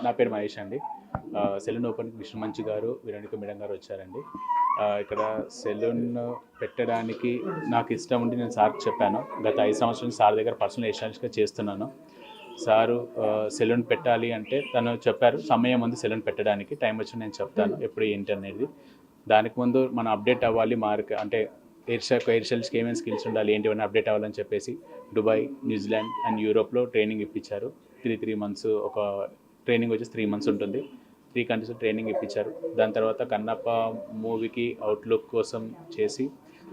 నా పేరు మహేష్ అండి. సెలూన్ ఓపెన్కి విష్ణుమంచి గారు, విరణిక మేడం గారు వచ్చారండి. ఇక్కడ సెలూన్ పెట్టడానికి నాకు ఇష్టం ఉండి నేను సార్కి చెప్పాను. గత 5 సంవత్సరాల సార్ దగ్గర పర్సనల్ ఎస్టాబ్లిష్గా చేస్తున్నాను. సారు సెలూన్ పెట్టాలి అంటే తను చెప్పారు సమయం ఉంది సెలూన్ పెట్టడానికి, టైం వచ్చి నేను చెప్తాను ఎప్పుడు ఏంటి అనేది. దానికి ముందు మనం అప్డేట్ అవ్వాలి అంటే హెయిర్ స్టైల్స్కి ఏమేమి స్కిల్స్ ఉండాలి ఏంటివన్నీ అప్డేట్ అవ్వాలని చెప్పేసి దుబాయ్, న్యూజిలాండ్ అండ్ యూరోప్లో ట్రైనింగ్ ఇప్పించారు. 3 months ఒక ట్రైనింగ్ వచ్చేసి 3 months ఉంటుంది. 3 countries ట్రైనింగ్ ఇప్పించారు. దాని తర్వాత కన్నప్ప మూవీకి అవుట్లుక్ కోసం చేసి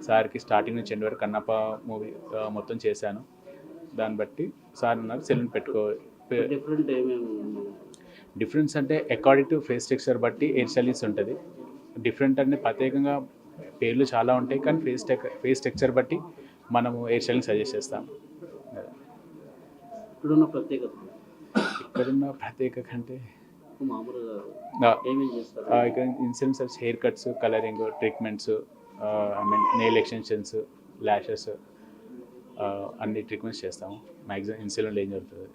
సార్కి స్టార్టింగ్ నుంచి ఎండ్ వరకు కన్నప్ప మూవీ మొత్తం చేశాను. దాన్ని బట్టి సార్ అన్నారు సెలూన్ డిఫరెన్స్ అంటే అకార్డింగ్ టు ఫేస్ టెక్స్చర్ బట్టి హెయిర్ స్టైలింగ్స్ ఉంటుంది. డిఫరెంట్ అంటే ప్రత్యేకంగా పేర్లు చాలా ఉంటాయి, కానీ ఫేస్ టెక్స్చర్ బట్టి మనము హెయిర్ స్టైలింగ్ సజెస్ట్ చేస్తాం. ఇక్కడున్న ప్రత్యేకత అంటే మామూలుగా ఇక్కడ ఇన్సెన్సర్స్, haircuts, colouring, treatments, nail extensions, lashes అన్ని ట్రీట్మెంట్స్ చేస్తాము. మ్యాక్సిమం ఇన్సెలూన్లో ఏం జరుగుతుంది.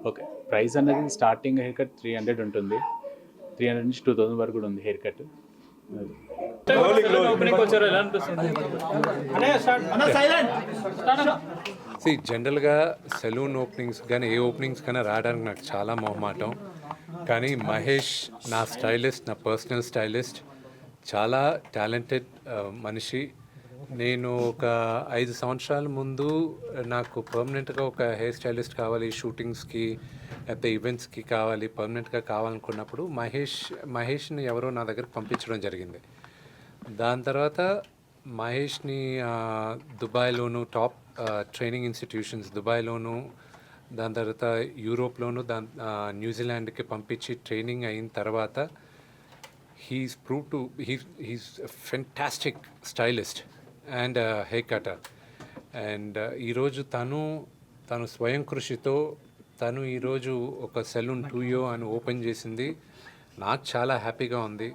ఓకే, ప్రైస్ అనేది స్టార్టింగ్ హెయిర్ కట్ 300 ఉంటుంది. 300 నుంచి 2000 వరకు కూడా ఉంది హెయిర్ కట్. జనరల్గా సెలూన్ ఓపెనింగ్స్ కానీ ఏ ఓపెనింగ్స్ కానీ రావడానికి నాకు చాలా మొహమాటం. కానీ మహేష్ నా స్టైలిస్ట్, నా పర్సనల్ స్టైలిస్ట్, చాలా టాలెంటెడ్ మనిషి. నేను ఒక 5 సంవత్సరాల ముందు నాకు పర్మనెంట్గా ఒక హెయిర్ స్టైలిస్ట్ కావాలి, షూటింగ్స్కి లేకపోతే ఈవెంట్స్కి కావాలి, పర్మనెంట్గా కావాలనుకున్నప్పుడు మహేష్ని ఎవరో నా దగ్గరికి పంపించడం జరిగింది. దాని తర్వాత మహేష్ని దుబాయ్లోను టాప్ ట్రైనింగ్ ఇన్స్టిట్యూషన్స్ దుబాయ్లోను, దాని తర్వాత యూరోప్లోను, న్యూజిలాండ్కి పంపించి ట్రైనింగ్ అయిన తర్వాత he's fantastic stylist and hair cutter. And ఈరోజు తను స్వయం కృషితో ఈరోజు ఒక సెలూన్ 2 అని ఓపెన్ చేసింది. నాకు చాలా హ్యాపీగా ఉంది.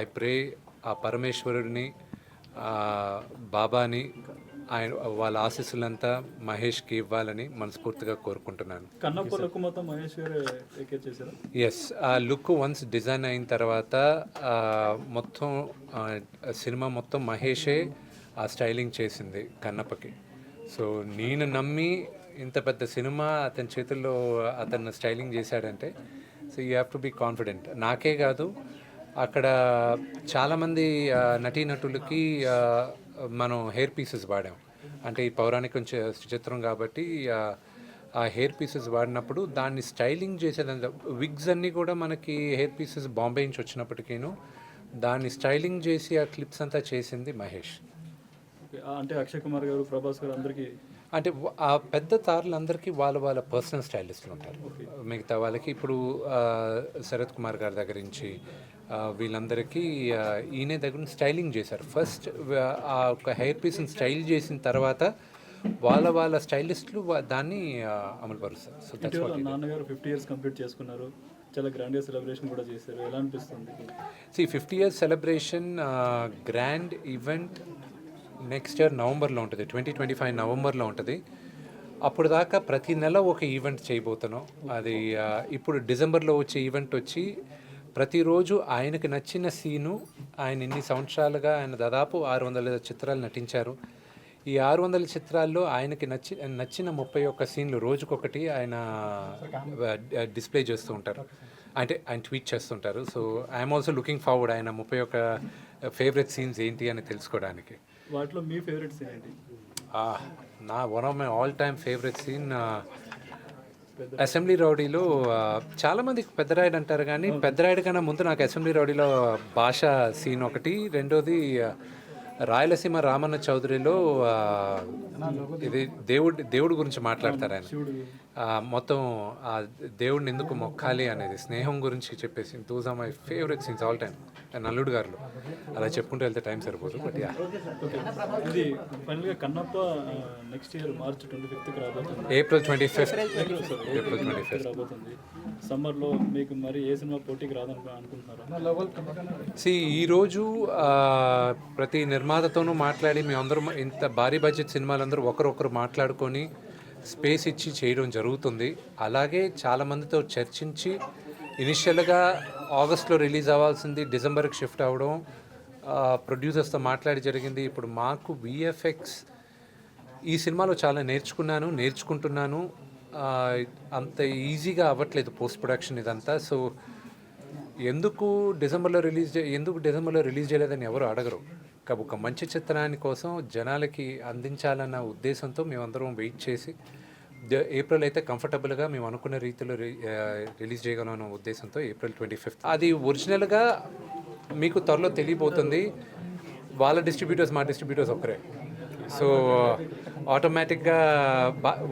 ఐ ప్రే ఆ పరమేశ్వరుడిని, బాబాని, ఆయన వాళ్ళ ఆశీస్సులంతా మహేష్కి ఇవ్వాలని మనస్ఫూర్తిగా కోరుకుంటున్నాను. ఎస్, ఆ లుక్ వన్స్ డిజైన్ అయిన తర్వాత మొత్తం సినిమా మొత్తం మహేషే ఆ స్టైలింగ్ చేసింది కన్నప్పకి. సో నేను నమ్మి ఇంత పెద్ద సినిమా అతని చేతుల్లో అతను స్టైలింగ్ చేశాడంటే so you have to be confident. నాకే కాదు, అక్కడ చాలామంది నటీనటులకి మనం హెయిర్ పీసెస్ వాడాం. అంటే ఈ పౌరాణికం చిత్రం కాబట్టి ఆ హెయిర్ పీసెస్ వాడినప్పుడు దాన్ని స్టైలింగ్ చేసేదంతా విగ్స్ అన్నీ కూడా మనకి హెయిర్ పీసెస్ బాంబే నుంచి వచ్చినప్పటికీను దాన్ని స్టైలింగ్ చేసి ఆ క్లిప్స్ అంతా చేసింది మహేష్. అంటే అక్షయ్ కుమార్ గారు, ప్రభాస్ గారు అందరికీ అంటే ఆ పెద్ద తారలందరికీ వాళ్ళ పర్సనల్ స్టైలిస్టులు ఉంటారు. మిగతా వాళ్ళకి ఇప్పుడు శరత్ కుమార్ గారి దగ్గర నుంచి వీళ్ళందరికీ ఈయన దగ్గర నుంచి స్టైలింగ్ చేశారు. ఫస్ట్ ఆ ఒక హెయిర్ పీస్ని స్టైల్ చేసిన తర్వాత వాళ్ళ స్టైలిస్టులు దాన్ని అమలుపరుస్తారు. సో నాన్నగారు 50 years కంప్లీట్ చేసుకున్నారు, చాలా గ్రాండ్గా సెలబ్రేషన్ కూడా చేశారు. ఎలా అనిపిస్తుంది? 50 years celebration grand event next year నవంబర్లో ఉంటుంది, 2025 నవంబర్లో ఉంటుంది. అప్పుడు దాకా ప్రతి నెల ఒక ఈవెంట్ చేయబోతున్నాం. అది ఇప్పుడు డిసెంబర్లో వచ్చే ఈవెంట్ వచ్చి ప్రతిరోజు ఆయనకి నచ్చిన సీను, ఆయన ఇన్ని సంవత్సరాలుగా ఆయన దాదాపు 600 చిత్రాలు నటించారు. ఈ 600 చిత్రాల్లో ఆయనకి నచ్చిన 31 సీన్లు రోజుకొకటి ఆయన డిస్ప్లే చేస్తూ ఉంటారు, అంటే ఆయన ట్వీట్ చేస్తుంటారు. So I'm also looking forward ఆయన 31 ఫేవరెట్ సీన్స్ ఏంటి అని తెలుసుకోవడానికి. వాటిలో మీ ఫేవరెట్ సీన్ ఏంటి? One of my all time favourite scene assembly రౌడీలో. చాలామందికి పెద్దరాయుడు అంటారు, కానీ పెద్దరాయుడు కన్నా ముందు నాకు అసెంబ్లీ రౌడీలో భాష సీన్ ఒకటి, రెండోది రాయలసీమ రామన్న చౌదరిలో ఇది దేవుడి గురించి మాట్లాడతారు ఆయన. మొత్తం ఆ దేవుడిని ఎందుకు మొక్కాలి అనేది, స్నేహం గురించి చెప్పేసి. Those are my favourite scenes all time. నల్లుడు గారులో అలా చెప్పుకుంటూ వెళ్తే టైం సరిపోదు బట్ యా ఓకే, ఇది ఫైనల్గా Kannappa next year March 25th రాబోతుంది. ఏప్రిల్ 25th ఏప్రిల్ 25th రాబోతుంది. సమ్మర్లో మీకు మరి ఏ సినిమా పోటీకి రాదని అనుకుంటున్నారా? ఈరోజు ప్రతి నిర్మాతతోనూ మాట్లాడి మేమందరం ఇంత భారీ బడ్జెట్ సినిమాలందరూ ఒకరొకరు మాట్లాడుకొని స్పేస్ ఇచ్చి చేయడం జరుగుతుంది. అలాగే చాలామందితో చర్చించి ఇనిషియల్గా ఆగస్ట్లో రిలీజ్ అవ్వాల్సింది డిసెంబర్కి షిఫ్ట్ అవ్వడం ప్రొడ్యూసర్స్తో మాట్లాడి జరిగింది. ఇప్పుడు మాకు విఎఫ్ఎక్స్ ఈ సినిమాలో చాలా నేర్చుకుంటున్నాను. అంత ఈజీగా అవ్వట్లేదు పోస్ట్ ప్రొడక్షన్ ఇదంతా. సో ఎందుకు డిసెంబర్లో రిలీజ్ చేయలేదని ఎవరు అడగరు. ఒక మంచి చిత్రాన్ని కోసం జనాలకి అందించాలన్న ఉద్దేశంతో మేమందరం వెయిట్ చేసి ఏప్రిల్ అయితే కంఫర్టబుల్గా మేము అనుకున్న రీతిలో రిలీజ్ చేయగలం అన్న ఉద్దేశంతో ఏప్రిల్ 25th. అది ఒరిజినల్గా మీకు త్వరలో తెలియబోతుంది. వాళ్ళ డిస్ట్రిబ్యూటర్స్ మా డిస్ట్రిబ్యూటర్స్ ఒకరే. సో ఆటోమేటిక్గా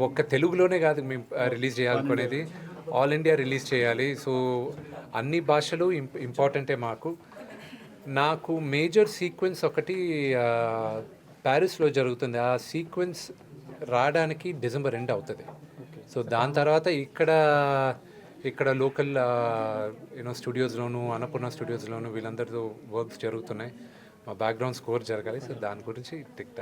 ఒక్క తెలుగులోనే కాదు మేము రిలీజ్ చేయాలనుకునేది, ఆల్ ఇండియా రిలీజ్ చేయాలి. సో అన్ని భాషలు ఇంపార్టెంటే మాకు. నాకు మేజర్ సీక్వెన్స్ ఒకటి ప్యారిస్లో జరుగుతుంది. ఆ సీక్వెన్స్ రావడానికి డిసెంబర్ ఎండ్ అవుతుంది. సో దాని తర్వాత ఇక్కడ లోకల్ స్టూడియోస్లోను అన్నపూర్ణ స్టూడియోస్లోను వీళ్ళందరితో వర్క్స్ జరుగుతున్నాయి. మా బ్యాక్గ్రౌండ్ స్కోర్ జరగాలి. సో దాని గురించి టిక్